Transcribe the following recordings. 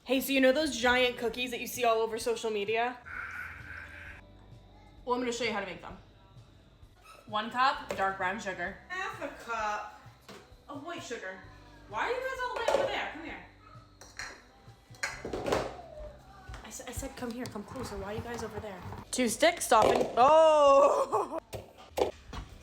Hey, so you know those giant cookies that you see all over social media? Well, I'm gonna show you how to make them. 1 cup dark brown sugar. Half a cup of white sugar. Why are you guys all the way over there? Come here. I said come here, come closer. Why are you guys over there? 2 sticks softened. Oh!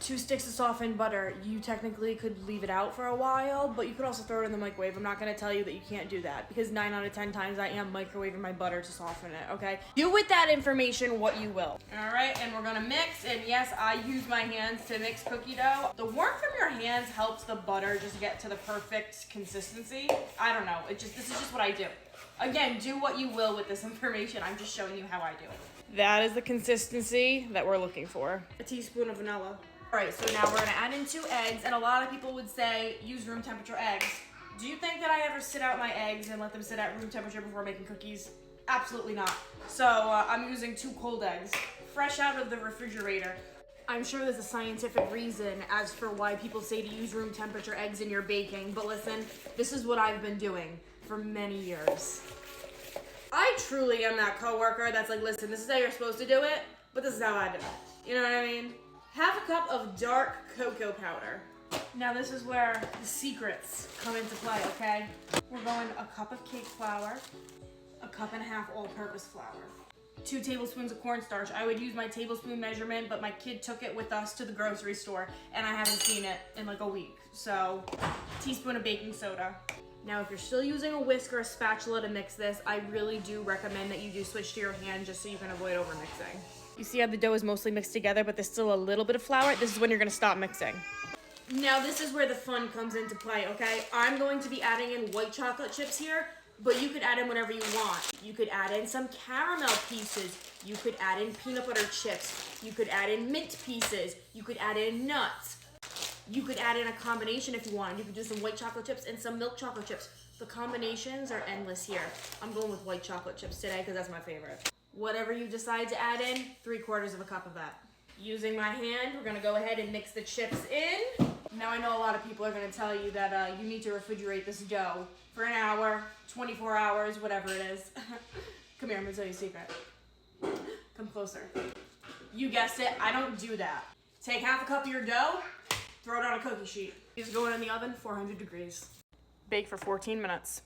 2 sticks of softened butter. You technically could leave it out for a while, but you could also throw it in the microwave. I'm not gonna tell you that you can't do that because 9 out of 10 times I am microwaving my butter to soften it, okay? Do with that information what you will. All right, and we're gonna mix, and yes, I use my hands to mix cookie dough. The warmth from your hands helps the butter just get to the perfect consistency. I don't know, this is just what I do. Again, do what you will with this information. I'm just showing you how I do it. That is the consistency that we're looking for. A teaspoon of vanilla. All right, so now we're gonna add in 2 eggs, and a lot of people would say use room temperature eggs. Do you think that I ever sit out my eggs and let them sit at room temperature before making cookies? Absolutely not. So I'm using 2 cold eggs, fresh out of the refrigerator. I'm sure there's a scientific reason as for why people say to use room temperature eggs in your baking, but listen, this is what I've been doing for many years. I truly am that coworker that's like, listen, this is how you're supposed to do it, but this is how I do it. You know what I mean? Half a cup of dark cocoa powder. Now this is where the secrets come into play, okay? We're going a cup of cake flour, a cup and a half all-purpose flour, 2 tablespoons of cornstarch. I would use my tablespoon measurement, but my kid took it with us to the grocery store and I haven't seen it in like a week. So, teaspoon of baking soda. Now, if you're still using a whisk or a spatula to mix this, I really do recommend that you do switch to your hand just so you can avoid overmixing. You see how the dough is mostly mixed together, but there's still a little bit of flour? This is when you're gonna stop mixing. Now, this is where the fun comes into play, okay? I'm going to be adding in white chocolate chips here, but you could add in whatever you want. You could add in some caramel pieces. You could add in peanut butter chips. You could add in mint pieces. You could add in nuts. You could add in a combination if you want. You could do some white chocolate chips and some milk chocolate chips. The combinations are endless here. I'm going with white chocolate chips today because that's my favorite. Whatever you decide to add in, 3/4 of a cup of that. Using my hand, we're gonna go ahead and mix the chips in. Now I know a lot of people are gonna tell you that you need to refrigerate this dough for an hour, 24 hours, whatever it is. Come here, I'm gonna tell you a secret. Come closer. You guessed it, I don't do that. Take half a cup of your dough, throw it on a cookie sheet. It's going in the oven, 400 degrees. Bake for 14 minutes.